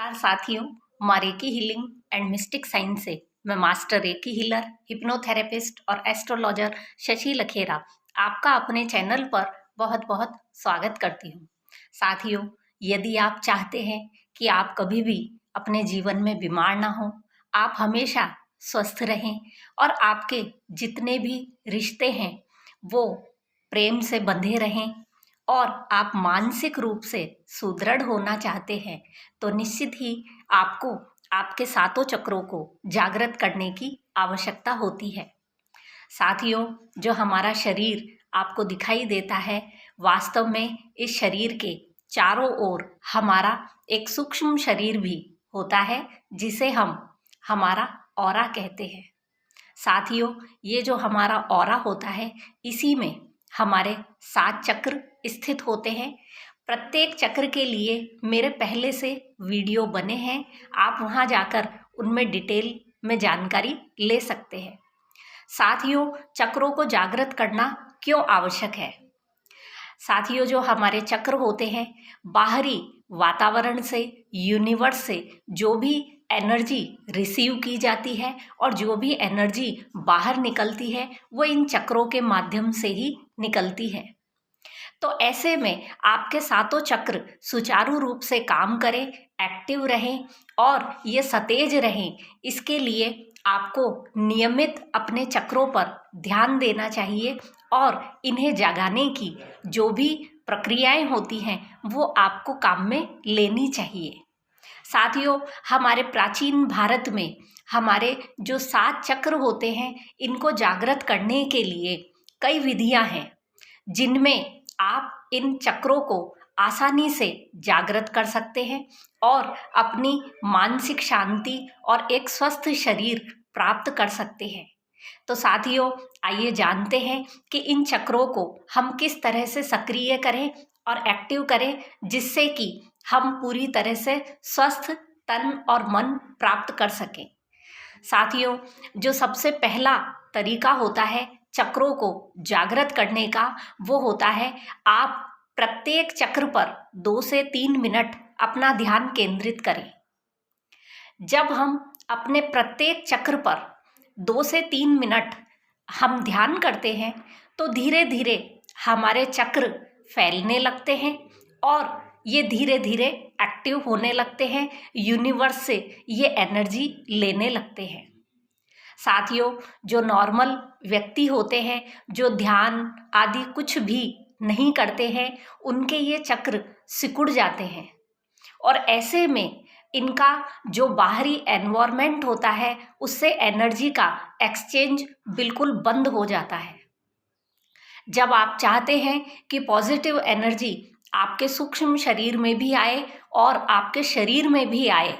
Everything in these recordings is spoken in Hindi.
नमस्कार साथियों, माँ recce healing and mistake science से मैं मास्टर रेकी हीलर, हिप्नोथेरेपिस्ट और एस्ट्रोलॉजर शशि लखेरा आपका अपने चैनल पर बहुत बहुत स्वागत करती हूँ। साथियों, यदि आप चाहते हैं कि आप कभी भी अपने जीवन में बीमार ना हो, आप हमेशा स्वस्थ रहें और आपके जितने भी रिश्ते हैं वो प्रेम से बंधे रहें और आप मानसिक रूप से सुदृढ़ होना चाहते हैं, तो निश्चित ही आपको आपके सातों चक्रों को जागृत करने की आवश्यकता होती है। साथियों, जो हमारा शरीर आपको दिखाई देता है, वास्तव में इस शरीर के चारों ओर हमारा एक सूक्ष्म शरीर भी होता है, जिसे हम हमारा ऑरा कहते हैं। साथियों, ये जो हमारा ऑरा होता है, इसी में हमारे 7 चक्र स्थित होते हैं। प्रत्येक चक्र के लिए मेरे पहले से वीडियो बने हैं, आप वहाँ जाकर उनमें डिटेल में जानकारी ले सकते हैं। साथियों, चक्रों को जागृत करना क्यों आवश्यक है? साथियों, जो हमारे चक्र होते हैं, बाहरी वातावरण से, यूनिवर्स से जो भी एनर्जी रिसीव की जाती है और जो भी एनर्जी बाहर निकलती है, वो इन चक्रों के माध्यम से ही निकलती है। तो ऐसे में आपके सातों चक्र सुचारू रूप से काम करें, एक्टिव रहें और ये सतेज रहें, इसके लिए आपको नियमित अपने चक्रों पर ध्यान देना चाहिए और इन्हें जगाने की जो भी प्रक्रियाएं होती हैं वो आपको काम में लेनी चाहिए। साथियों, हमारे प्राचीन भारत में हमारे जो 7 चक्र होते हैं, इनको जागृत करने के लिए कई विधियां हैं, जिनमें आप इन चक्रों को आसानी से जागृत कर सकते हैं और अपनी मानसिक शांति और एक स्वस्थ शरीर प्राप्त कर सकते हैं। तो साथियों, आइए जानते हैं कि इन चक्रों को हम किस तरह से सक्रिय करें और एक्टिव करें, जिससे कि हम पूरी तरह से स्वस्थ तन और मन प्राप्त कर सकें। साथियों, जो सबसे पहला तरीका होता है चक्रों को जागृत करने का, वो होता है आप प्रत्येक चक्र पर 2 से 3 मिनट अपना ध्यान केंद्रित करें। जब हम अपने प्रत्येक चक्र पर 2 से 3 मिनट हम ध्यान करते हैं, तो धीरे धीरे हमारे चक्र फैलने लगते हैं और ये धीरे धीरे एक्टिव होने लगते हैं, यूनिवर्स से ये एनर्जी लेने लगते हैं। साथियों, जो नॉर्मल व्यक्ति होते हैं, जो ध्यान आदि कुछ भी नहीं करते हैं, उनके ये चक्र सिकुड़ जाते हैं और ऐसे में इनका जो बाहरी एनवायरनमेंट होता है, उससे एनर्जी का एक्सचेंज बिल्कुल बंद हो जाता है। जब आप चाहते हैं कि पॉजिटिव एनर्जी आपके सूक्ष्म शरीर में भी आए और आपके शरीर में भी आए,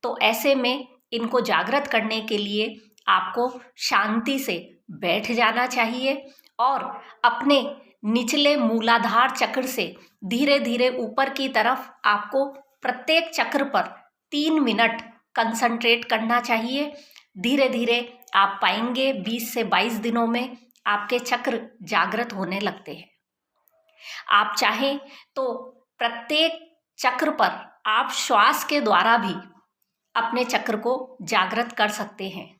तो ऐसे में इनको जागृत करने के लिए आपको शांति से बैठ जाना चाहिए और अपने निचले मूलाधार चक्र से धीरे धीरे ऊपर की तरफ आपको प्रत्येक चक्र पर 3 मिनट कंसंट्रेट करना चाहिए। धीरे धीरे आप पाएंगे 20 से 22 दिनों में आपके चक्र जागृत होने लगते हैं। आप चाहें तो प्रत्येक चक्र पर आप श्वास के द्वारा भी अपने चक्र को जागृत कर सकते हैं।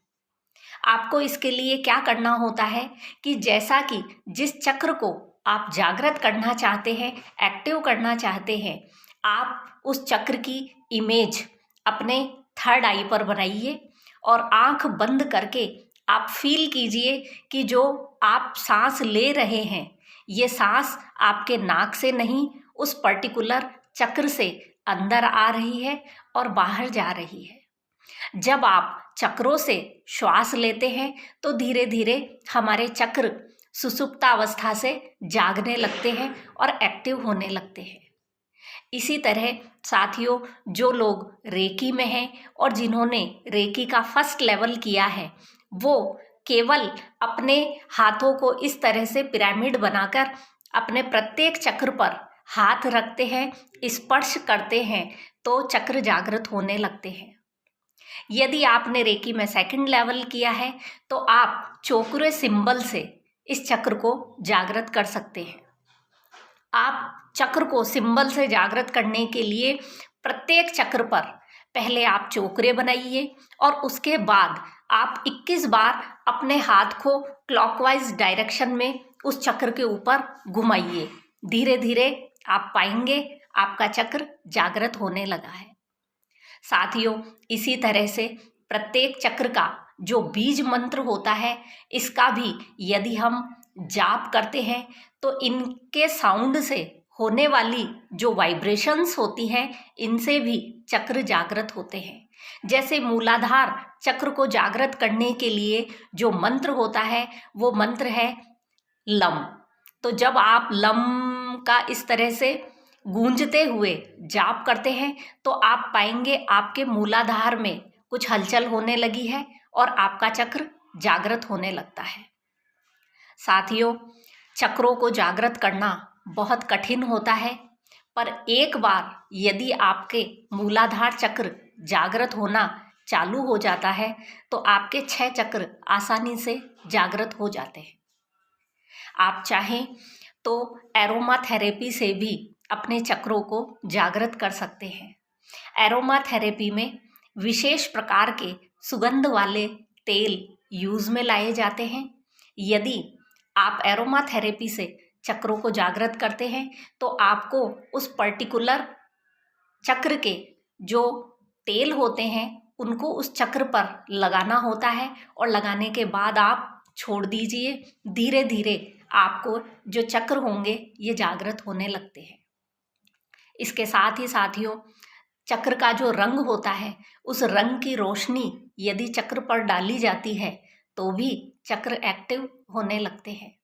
आपको इसके लिए क्या करना होता है कि जैसा कि जिस चक्र को आप जागृत करना चाहते हैं, एक्टिव करना चाहते हैं, आप उस चक्र की इमेज अपने 3rd आई पर बनाइए और आंख बंद करके आप फील कीजिए कि जो आप सांस ले रहे हैं, ये सांस आपके नाक से नहीं, उस पर्टिकुलर चक्र से अंदर आ रही है और बाहर जा रही है। जब आप चक्रों से श्वास लेते हैं, तो धीरे धीरे हमारे चक्र सुषुप्तावस्था से जागने लगते हैं और एक्टिव होने लगते हैं। इसी तरह साथियों, जो लोग रेकी में हैं और जिन्होंने रेकी का 1st लेवल किया है, वो केवल अपने हाथों को इस तरह से पिरामिड बनाकर अपने प्रत्येक चक्र पर हाथ रखते हैं, स्पर्श करते हैं, तो चक्र जागृत होने लगते हैं। यदि आपने रेकी में 2nd लेवल किया है, तो आप चोकुरे सिंबल से इस चक्र को जागृत कर सकते हैं। आप चक्र को सिंबल से जागृत करने के लिए प्रत्येक चक्र पर पहले आप चोकरे बनाइए और उसके बाद आप 21 बार अपने हाथ को क्लॉकवाइज डायरेक्शन में उस चक्र के ऊपर घुमाइए। धीरे धीरे आप पाएंगे आपका चक्र जागृत होने लगा है। साथियों, इसी तरह से प्रत्येक चक्र का जो बीज मंत्र होता है, इसका भी यदि हम जाप करते हैं तो इनके साउंड से होने वाली जो वाइब्रेशंस होती हैं, इनसे भी चक्र जागृत होते हैं। जैसे मूलाधार चक्र को जागृत करने के लिए जो मंत्र होता है, वो मंत्र है लम। तो जब आप लम का इस तरह से गूंजते हुए जाप करते हैं तो आप पाएंगे आपके मूलाधार में कुछ हलचल होने लगी है और आपका चक्र जागृत होने लगता है। साथियों, चक्रों को जागृत करना बहुत कठिन होता है, पर एक बार यदि आपके मूलाधार चक्र जागृत होना चालू हो जाता है तो आपके 6 चक्र आसानी से जागृत हो जाते हैं। आप चाहें तो एरोमा थेरेपी से भी अपने चक्रों को जागृत कर सकते हैं। एरोमा थेरेपी में विशेष प्रकार के सुगंध वाले तेल यूज में लाए जाते हैं। यदि आप एरोमा थेरेपी से चक्रों को जागृत करते हैं तो आपको उस पर्टिकुलर चक्र के जो तेल होते हैं उनको उस चक्र पर लगाना होता है और लगाने के बाद आप छोड़ दीजिए। धीरे धीरे आपको जो चक्र होंगे ये जागृत होने लगते हैं। इसके साथ ही साथियों, चक्र का जो रंग होता है, उस रंग की रोशनी यदि चक्र पर डाली जाती है तो भी चक्र एक्टिव होने लगते हैं।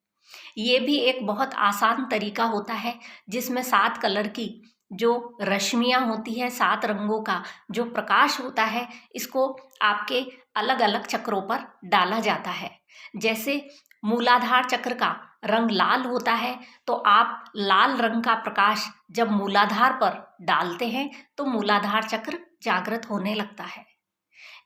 ये भी एक बहुत आसान तरीका होता है जिसमें 7 कलर की जो रश्मियाँ होती है, 7 रंगों का जो प्रकाश होता है, इसको आपके अलग अलग चक्रों पर डाला जाता है। जैसे मूलाधार चक्र का रंग लाल होता है तो आप लाल रंग का प्रकाश जब मूलाधार पर डालते हैं तो मूलाधार चक्र जागृत होने लगता है।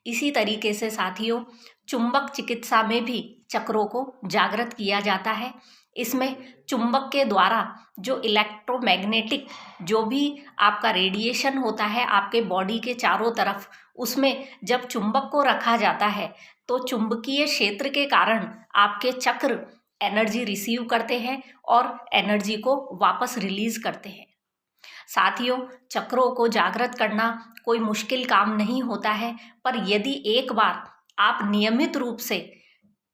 इसी तरीके से साथियों, चुंबक चिकित्सा में भी चक्रों को जागृत किया जाता है। इसमें चुंबक के द्वारा जो इलेक्ट्रोमैग्नेटिक जो भी आपका रेडिएशन होता है आपके बॉडी के चारों तरफ, उसमें जब चुंबक को रखा जाता है तो चुंबकीय क्षेत्र के कारण आपके चक्र एनर्जी रिसीव करते हैं और एनर्जी को वापस रिलीज करते हैं। साथियों, चक्रों को जागृत करना कोई मुश्किल काम नहीं होता है, पर यदि एक बार आप नियमित रूप से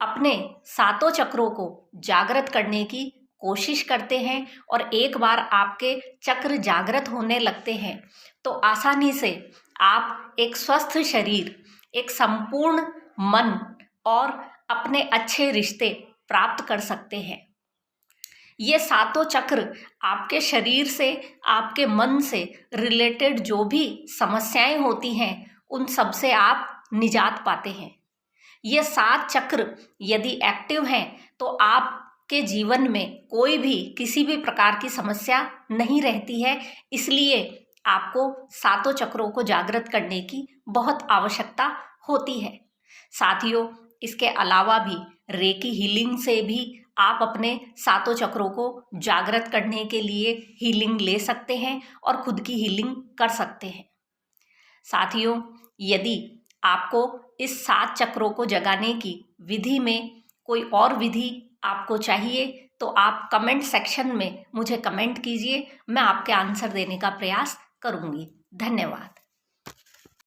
अपने 7 चक्रों को जागृत करने की कोशिश करते हैं और एक बार आपके चक्र जागृत होने लगते हैं तो आसानी से आप एक स्वस्थ शरीर, एक संपूर्ण मन और अपने अच्छे रिश्ते प्राप्त कर सकते हैं। ये 7 चक्र आपके शरीर से, आपके मन से रिलेटेड जो भी समस्याएं होती हैं उन सब से आप निजात पाते हैं। ये 7 चक्र यदि एक्टिव हैं तो आपके जीवन में कोई भी किसी भी प्रकार की समस्या नहीं रहती है। इसलिए आपको 7 चक्रों को जागृत करने की बहुत आवश्यकता होती है। साथियों, इसके अलावा भी रेकी हीलिंग से भी आप अपने 7 चक्रों को जागृत करने के लिए हीलिंग ले सकते हैं और खुद की हीलिंग कर सकते हैं। साथियों, यदि आपको इस 7 चक्रों को जगाने की विधि में कोई और विधि आपको चाहिए तो आप कमेंट सेक्शन में मुझे कमेंट कीजिए, मैं आपके आंसर देने का प्रयास करूंगी। धन्यवाद।